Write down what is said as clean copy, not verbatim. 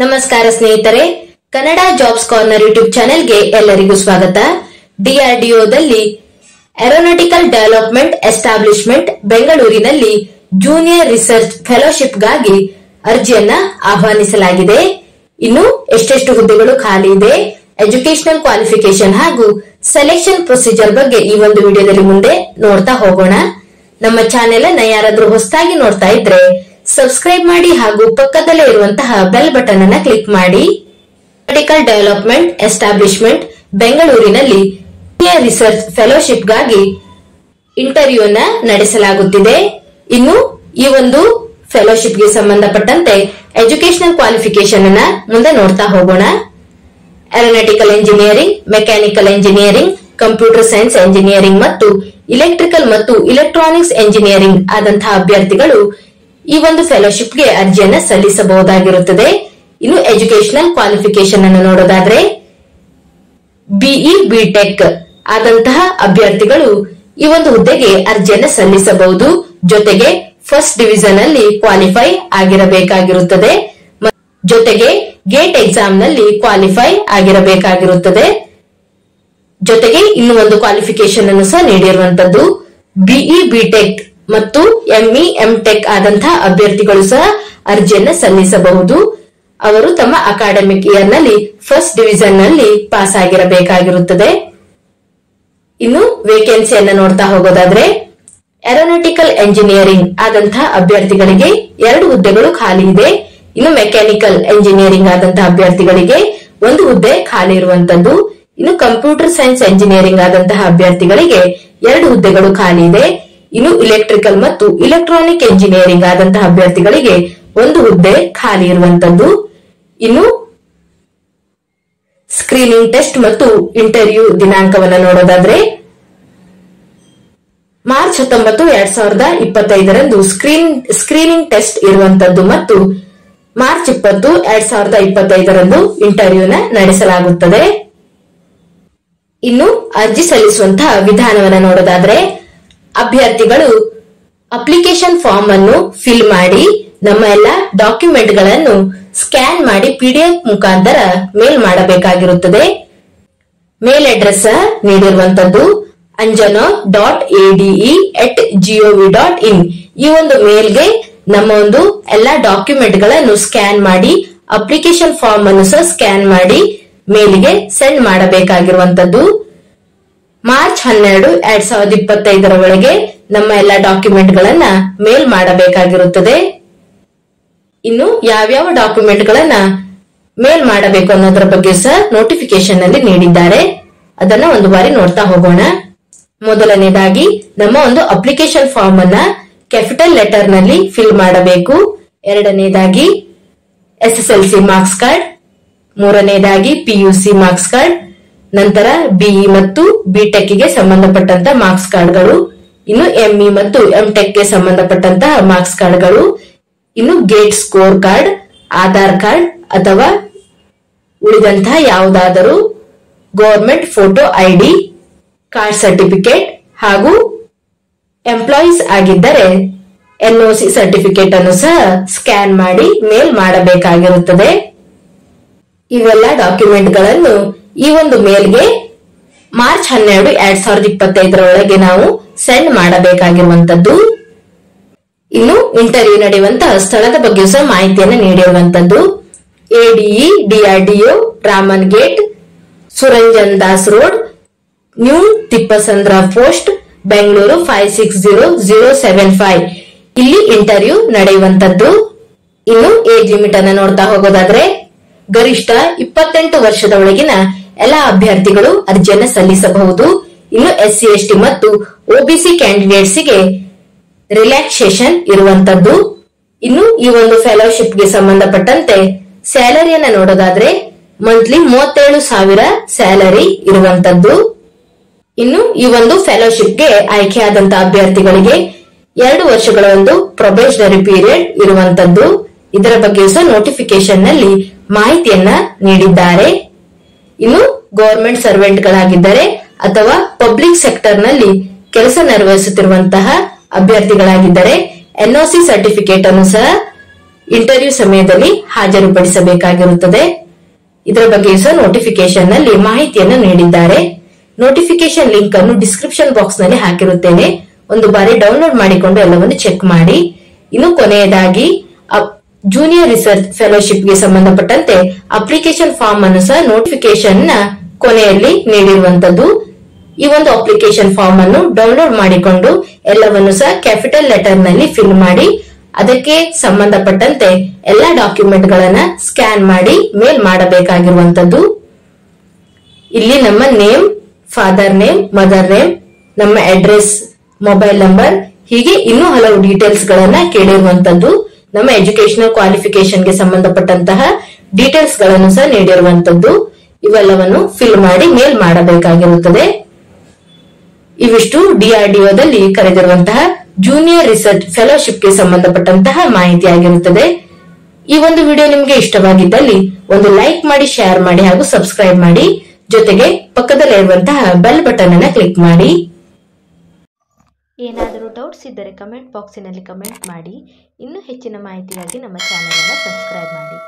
ನಮಸ್ಕಾರ ಸ್ನೇಹಿತರೆ, Kannada jobs corner YouTube ಚಾನೆಲ್ಗೆ ಎಲ್ಲರಿಗೂ ಸ್ವಾಗತ. ಡಿಆರ್ಡಿಒದಲ್ಲಿ ಏರೋನಾಟಿಕಲ್ ಡೆವಲಪ್ಮೆಂಟ್ ಎಸ್ಟಾಬ್ಲಿಷ್ಮೆಂಟ್ ಬೆಂಗಳೂರಿನಲ್ಲಿ ಜೂನಿಯರ್ ರಿಸರ್ಚ್ ಫೆಲೋಶಿಪ್ಗಾಗಿ ಅರ್ಜಿಯನ್ನ ಆಹ್ವಾನಿಸಲಾಗಿದೆ. ಇನ್ನು ಎಷ್ಟೆಷ್ಟು ಹುದ್ದೆಗಳು ಖಾಲಿ ಇದೆ, ಎಜುಕೇಶನಲ್ ಕ್ವಾಲಿಫಿಕೇಶನ್ ಹಾಗೂ ಸೆಲೆಕ್ಷನ್ ಪ್ರೊಸೀಜರ್ ಬಗ್ಗೆ ಈ ಒಂದು ವಿಡಿಯೋದಲ್ಲಿ ಮುಂದೆ ನೋಡ್ತಾ ಹೋಗೋಣ. ನಮ್ಮ ಚಾನೆಲ್ ಅನ್ನ ಯಾರಾದ್ರೂ ಹೊಸದಾಗಿ ನೋಡ್ತಾ ಇದ್ರೆ ಸಬ್ಸ್ಕ್ರೈಬ್ ಮಾಡಿ ಹಾಗೂ ಪಕ್ಕದಲ್ಲೇ ಇರುವಂತಹ ಬೆಲ್ ಬಟನ್ ಅನ್ನ ಕ್ಲಿಕ್ ಮಾಡಿ. ಏರೋನಾಟಿಕಲ್ ಡೆವಲಪ್ಮೆಂಟ್ ಎಸ್ಟಾಬ್ಲಿಷ್ಮೆಂಟ್ ಬೆಂಗಳೂರಿನಲ್ಲಿ ಜೂನಿಯರ್ ರಿಸರ್ಚ್ ಫೆಲೋಶಿಪ್ಗಾಗಿ ಇಂಟರ್ವ್ಯೂನ ನಡೆಸಲಾಗುತ್ತಿದೆ. ಇನ್ನು ಈ ಒಂದು ಫೆಲೋಶಿಪ್ಗೆ ಸಂಬಂಧಪಟ್ಟಂತೆ ಎಜುಕೇಶನಲ್ ಕ್ವಾಲಿಫಿಕೇಶನ್ ಅನ್ನ ಮುಂದೆ ನೋಡ್ತಾ ಹೋಗೋಣ. Aeronautical engineering, mechanical engineering, computer science engineering ಮತ್ತು ಇಲೆಕ್ಟ್ರಿಕಲ್ ಮತ್ತು ಇಲೆಕ್ಟ್ರಾನಿಕ್ಸ್ ಇಂಜಿನಿಯರಿಂಗ್ ಆದಂತಹ ಅಭ್ಯರ್ಥಿಗಳು ಈ ಒಂದು ಫೆಲೋಶಿಪ್ಗೆ ಅರ್ಜಿಯನ್ನ ಸಲ್ಲಿಸಬಹುದಾಗಿರುತ್ತದೆ. ಇನ್ನು ಎಜುಕೇಶನಲ್ ಕ್ವಾಲಿಫಿಕೇಶನ್ ಅನ್ನು ನೋಡೋದಾದ್ರೆ ಬಿಇ ಬಿಟೆಕ್ ಆದಂತಹ ಅಭ್ಯರ್ಥಿಗಳು ಈ ಒಂದು ಹುದ್ದೆಗೆ ಅರ್ಜಿಯನ್ನ ಸಲ್ಲಿಸಬಹುದು. ಜೊತೆಗೆ ಫಸ್ಟ್ ಡಿವಿಷನ್ ಅಲ್ಲಿ ಕ್ವಾಲಿಫೈ ಆಗಿರಬೇಕಾಗಿರುತ್ತದೆ. ಜೊತೆಗೆ ಗೇಟ್ ಎಕ್ಸಾಮ್ ನಲ್ಲಿ ಕ್ವಾಲಿಫೈ ಆಗಿರಬೇಕಾಗಿರುತ್ತದೆ. ಜೊತೆಗೆ ಇನ್ನು ಒಂದು ಕ್ವಾಲಿಫಿಕೇಶನ್ ಅನ್ನು ಸಹ ನೀಡಿರುವಂತದ್ದು. ಬಿಇ ಬಿಟೆಕ್ ಮತ್ತು ಎಂಇ ಎಂಟೆಕ್ ಆದಂತಹ ಅಭ್ಯರ್ಥಿಗಳು ಸಹ ಅರ್ಜಿಯನ್ನ ಸಲ್ಲಿಸಬಹುದು. ಅವರು ತಮ್ಮ ಅಕಾಡೆಮಿಕ್ ಇಯರ್ ನಲ್ಲಿ ಫಸ್ಟ್ ಡಿವಿಷನ್ ನಲ್ಲಿ ಪಾಸ್ ಆಗಿರಬೇಕಾಗಿರುತ್ತದೆ. ಇನ್ನು ವೇಕೆನ್ಸಿಯನ್ನ ನೋಡ್ತಾ ಹೋಗೋದಾದ್ರೆ ಏರೋನಾಟಿಕಲ್ ಎಂಜಿನಿಯರಿಂಗ್ ಆದಂತಹ ಅಭ್ಯರ್ಥಿಗಳಿಗೆ 2 ಹುದ್ದೆಗಳು ಖಾಲಿ ಇದೆ. ಇನ್ನು ಮೆಕ್ಯಾನಿಕಲ್ ಎಂಜಿನಿಯರಿಂಗ್ ಆದಂತಹ ಅಭ್ಯರ್ಥಿಗಳಿಗೆ 1 ಹುದ್ದೆ ಖಾಲಿ ಇರುವಂತದ್ದು. ಇನ್ನು ಕಂಪ್ಯೂಟರ್ ಸೈನ್ಸ್ ಎಂಜಿನಿಯರಿಂಗ್ ಆದಂತಹ ಅಭ್ಯರ್ಥಿಗಳಿಗೆ 2 ಹುದ್ದೆಗಳು ಖಾಲಿ ಇದೆ. ಇನ್ನು ಇಲೆಕ್ಟ್ರಿಕಲ್ ಮತ್ತು ಇಲೆಕ್ಟ್ರಾನಿಕ್ ಎಂಜಿನಿಯರಿಂಗ್ ಆದಂತಹ ಅಭ್ಯರ್ಥಿಗಳಿಗೆ 1 ಹುದ್ದೆ ಖಾಲಿ ಇರುವಂತದ್ದು. ಇನ್ನು ಸ್ಕ್ರೀನಿಂಗ್ ಟೆಸ್ಟ್ ಮತ್ತು ಇಂಟರ್ವ್ಯೂ ದಿನಾಂಕವನ್ನು ನೋಡೋದಾದ್ರೆ ಮಾರ್ಚ್ 19, 2025ರಂದು ಸ್ಕ್ರೀನಿಂಗ್ ಟೆಸ್ಟ್ ಇರುವಂತದ್ದು ಮತ್ತು ಮಾರ್ಚ್ 20, 2025ರಂದು ಇಂಟರ್ವ್ಯೂನ ನಡೆಸಲಾಗುತ್ತದೆ. ಇನ್ನು ಅರ್ಜಿ ಸಲ್ಲಿಸುವಂತಹ ವಿಧಾನವನ್ನು ನೋಡೋದಾದ್ರೆ ಅಭ್ಯರ್ಥಿಗಳು ಅಪ್ಲಿಕೇಶನ್ ಫಾರ್ಮ್ ಅನ್ನು ಫಿಲ್ ಮಾಡಿ ನಮ್ಮ ಎಲ್ಲ ಡಾಕ್ಯುಮೆಂಟ್ ಗಳನ್ನು ಸ್ಕ್ಯಾನ್ ಮಾಡಿ ಪಿಡಿಎಫ್ ಮುಖಾಂತರ ಮೇಲ್ ಮಾಡಬೇಕಾಗಿರುತ್ತದೆ. ಮೇಲ್ ಅಡ್ರೆಸ್ ನೀಡಿರುವಂತದ್ದು anjana.ade@gov.in. ಈ ಒಂದು ಮೇಲ್ಗೆ ನಮ್ಮ ಒಂದು ಎಲ್ಲಾ ಡಾಕ್ಯುಮೆಂಟ್ ಗಳನ್ನು ಸ್ಕ್ಯಾನ್ ಮಾಡಿ ಅಪ್ಲಿಕೇಶನ್ ಫಾರ್ಮ್ ಅನ್ನು ಸಹ ಸ್ಕ್ಯಾನ್ ಮಾಡಿ ಮೇಲ್ಗೆ ಸೆಂಡ್ ಮಾಡಬೇಕಾಗಿರುವಂತದ್ದು. ಮಾರ್ಚ್ 12, 2025 ಒಳಗೆ ನಮ್ಮ ಎಲ್ಲಾ ಡಾಕ್ಯುಮೆಂಟ್ ಗಳನ್ನ ಮೇಲ್ ಮಾಡಬೇಕಾಗಿರುತ್ತದೆ. ಇನ್ನು ಯಾವ್ಯಾವ ಡಾಕ್ಯುಮೆಂಟ್ ಗಳನ್ನ ಮೇಲ್ ಮಾಡಬೇಕು ಅನ್ನೋದ್ರ ಬಗ್ಗೆ ಸಹ ನೋಟಿಫಿಕೇಶನ್ ನಲ್ಲಿ ನೀಡಿದ್ದಾರೆ. ಅದನ್ನ ಒಂದು ಬಾರಿ ನೋಡ್ತಾ ಹೋಗೋಣ. ಮೊದಲನೇದಾಗಿ ನಮ್ಮ ಒಂದು ಅಪ್ಲಿಕೇಶನ್ ಫಾರ್ಮ್ ಅನ್ನ ಕ್ಯಾಪಿಟಲ್ ಲೆಟರ್ ನಲ್ಲಿ ಫಿಲ್ ಮಾಡಬೇಕು. ಎರಡನೇದಾಗಿ SSLC ಮಾರ್ಕ್ಸ್ ಕಾರ್ಡ್, ಮೂರನೇದಾಗಿ PUC ಮಾರ್ಕ್ಸ್ ಕಾರ್ಡ್, ನಂತರ ಬಿಇ ಮತ್ತು ಬಿಟೆಕ್ ಗೆ ಸಂಬಂಧಪಟ್ಟಂತ ಮಾರ್ಕ್ಸ್ ಕಾರ್ಡ್ಗಳು, ಇನ್ನು ಎಂಇ ಮತ್ತು ಎಂಟೆಕ್ ಗೆ ಸಂಬಂಧಪಟ್ಟಂತಹ ಮಾರ್ಕ್ಸ್ ಕಾರ್ಡ್ಗಳು, ಇನ್ನು gate score card, Aadhaar card ಅಥವಾ ಉಳಿದಂತಹ ಯಾವುದಾದರೂ government photo ID, card certificate ಹಾಗೂ ಎಂಪ್ಲಾಯೀಸ್ ಆಗಿದ್ದರೆ NOC ಸರ್ಟಿಫಿಕೇಟ್ ಅನ್ನು ಸಹ ಸ್ಕ್ಯಾನ್ ಮಾಡಿ ಮೇಲ್ ಮಾಡಬೇಕಾಗಿರುತ್ತದೆ. ಇವೆಲ್ಲ ಡಾಕ್ಯುಮೆಂಟ್ ಗಳನ್ನು ಈ ಒಂದು ಮೇಲ್ಗೆ ಮಾರ್ಚ್ 12, 2025 ಒಳಗೆ ನಾವು ಸೆಂಡ್ ಮಾಡಬೇಕಾಗಿರುವಂತದ್ದು. ಇನ್ನು ಇಂಟರ್ವ್ಯೂ ನಡೆಯುವಂತಹ ಸ್ಥಳದ ಬಗ್ಗೆ ಸಹ ಮಾಹಿತಿಯನ್ನು ನೀಡಿರುವಂತದ್ದು. ADE DRDO Raman gate, Suranjan Das road, new Thippasandra post, Bengaluru 560075. ಇಲ್ಲಿ ಇಂಟರ್ವ್ಯೂ ನಡೆಯುವಂತದ್ದು. ಇನ್ನು ಏಜ್ ಲಿಮಿಟ್ ಅನ್ನು ನೋಡ್ತಾ ಹೋಗೋದಾದ್ರೆ ಗರಿಷ್ಠ 28 ವರ್ಷದ ಒಳಗಿನ ಎಲ್ಲಾ ಅಭ್ಯರ್ಥಿಗಳು ಅರ್ಜಿಯನ್ನ ಸಲ್ಲಿಸಬಹುದು. ಇನ್ನು SC ST ಮತ್ತು OBC ಕ್ಯಾಂಡಿಡೇಟ್ಸ್ ಗೆ ರಿಲ್ಯಾಕ್ಸೇಷನ್ ಇರುವಂತದ್ದು. ಇನ್ನು ಈ ಒಂದು ಫೆಲೋಶಿಪ್ ಗೆ ಸಂಬಂಧಪಟ್ಟಂತೆ ಸ್ಯಾಲರಿಯನ್ನ ನೋಡೋದಾದ್ರೆ ಮಂತ್ಲಿ 37,000 ಸ್ಯಾಲರಿ ಇರುವಂತದ್ದು. ಇನ್ನು ಈ ಒಂದು ಫೆಲೋಶಿಪ್ಗೆ ಆಯ್ಕೆಯಾದಂತಹ ಅಭ್ಯರ್ಥಿಗಳಿಗೆ 2 ವರ್ಷಗಳ ಒಂದು ಪ್ರೊಬೇಷನರಿ ಪೀರಿಯಡ್ ಇರುವಂತದ್ದು. ಇದರ ಬಗ್ಗೆ ಸಹ ನೋಟಿಫಿಕೇಶನ್ ನಲ್ಲಿ ಮಾಹಿತಿಯನ್ನ ನೀಡಿದ್ದಾರೆ. ಇನ್ನು ಗವರ್ಮೆಂಟ್ ಸರ್ವೆಂಟ್ ಗಳಾಗಿದ್ದರೆ ಅಥವಾ ಪಬ್ಲಿಕ್ ಸೆಕ್ಟರ್ ನಲ್ಲಿ ಕೆಲಸ ನಿರ್ವಹಿಸುತ್ತಿರುವಂತಹ ಅಭ್ಯರ್ಥಿಗಳಾಗಿದ್ದರೆ NOC ಸರ್ಟಿಫಿಕೇಟ್ ಅನ್ನು ಸಹ ಇಂಟರ್ವ್ಯೂ ಸಮಯದಲ್ಲಿ ಹಾಜರುಪಡಿಸಬೇಕಾಗಿರುತ್ತದೆ. ಇದರ ಬಗ್ಗೆ ಸಹ ನೋಟಿಫಿಕೇಶನ್ ನಲ್ಲಿ ಮಾಹಿತಿಯನ್ನು ನೀಡಿದ್ದಾರೆ. ನೋಟಿಫಿಕೇಶನ್ ಲಿಂಕ್ ಅನ್ನು ಡಿಸ್ಕ್ರಿಪ್ಷನ್ ಬಾಕ್ಸ್ ನಲ್ಲಿ ಹಾಕಿರುತ್ತೇನೆ. ಒಂದು ಬಾರಿ ಡೌನ್ಲೋಡ್ ಮಾಡಿಕೊಂಡು ಎಲ್ಲವನ್ನು ಚೆಕ್ ಮಾಡಿ. ಇನ್ನು ಕೊನೆಯದಾಗಿ ಜೂನಿಯರ್ ರಿಸರ್ಚ್ ಫೆಲೋಶಿಪ್ ಗೆ ಸಂಬಂಧಪಟ್ಟಂತೆ ಅಪ್ಲಿಕೇಶನ್ ಫಾರ್ಮ್ ಅನ್ನು ಸಹ ನೋಟಿಫಿಕೇಶನ್ ನ ಕೊನೆಯಲ್ಲಿ ನೀಡಿರುವಂತದ್ದು. ಈ ಒಂದು ಅಪ್ಲಿಕೇಶನ್ ಫಾರ್ಮ್ ಅನ್ನು ಡೌನ್ಲೋಡ್ ಮಾಡಿಕೊಂಡು ಎಲ್ಲವನ್ನು ಸಹ ಕ್ಯಾಪಿಟಲ್ ಲೆಟರ್ ನಲ್ಲಿ ಫಿಲ್ ಮಾಡಿ ಅದಕ್ಕೆ ಸಂಬಂಧಪಟ್ಟಂತೆ ಎಲ್ಲಾ ಡಾಕ್ಯುಮೆಂಟ್ ಗಳನ್ನ ಸ್ಕ್ಯಾನ್ ಮಾಡಿ ಮೇಲ್ ಮಾಡಬೇಕಾಗಿರುವಂತದ್ದು. ಇಲ್ಲಿ ನಮ್ಮ name, father name, mother name, ನಮ್ಮ ಅಡ್ರೆಸ್, ಮೊಬೈಲ್ ನಂಬರ್ ಹೀಗೆ ಇನ್ನೂ ಹಲವು ಡೀಟೇಲ್ಸ್ ಗಳನ್ನ ಕೇಳಿರುವಂತದ್ದು. ನಮ್ಮ ಎಜುಕೇಶನಲ್ ಕ್ವಾಲಿಫಿಕೇಶನ್ ಗೆ ಸಂಬಂಧಪಟ್ಟಂತಹ ಡೀಟೇಲ್ಸ್ ಗಳನ್ನು ಸಹ ನೀಡಿರುವಂತದ್ದು. ಇವೆಲ್ಲವನ್ನು ಫಿಲ್ ಮಾಡಿ ಮೇಲ್ ಮಾಡಬೇಕಾಗಿರುತ್ತದೆ. ಇವಿಷ್ಟು ಡಿಆರ್ಡಿಒದಲ್ಲಿ ಕರೆದಿರುವಂತಹ ಜೂನಿಯರ್ ರಿಸರ್ಚ್ ಫೆಲೋಶಿಪ್ ಗೆ ಸಂಬಂಧಪಟ್ಟಂತಹ ಮಾಹಿತಿಯಾಗಿರುತ್ತದೆ. ಈ ಒಂದು ವಿಡಿಯೋ ನಿಮಗೆ ಇಷ್ಟವಾಗಿದ್ದಲ್ಲಿ ಒಂದು ಲೈಕ್ ಮಾಡಿ, ಶೇರ್ ಮಾಡಿ ಹಾಗೂ ಸಬ್ಸ್ಕ್ರೈಬ್ ಮಾಡಿ. ಜೊತೆಗೆ ಪಕ್ಕದಲ್ಲಿರುವಂತಹ ಬೆಲ್ ಬಟನ್ ಅನ್ನು ಕ್ಲಿಕ್ ಮಾಡಿ. ಏನಾದರೂ ಡೌಟ್ಸ್ ಇದ್ದರೆ ಕಮೆಂಟ್ ಬಾಕ್ಸಿನಲ್ಲಿ ಕಮೆಂಟ್ ಮಾಡಿ. ಇನ್ನೂ ಹೆಚ್ಚಿನ ಮಾಹಿತಿಗಾಗಿ ನಮ್ಮ ಚಾನೆಲ್ ಅನ್ನು ಸಬ್ಸ್ಕ್ರೈಬ್ ಮಾಡಿ.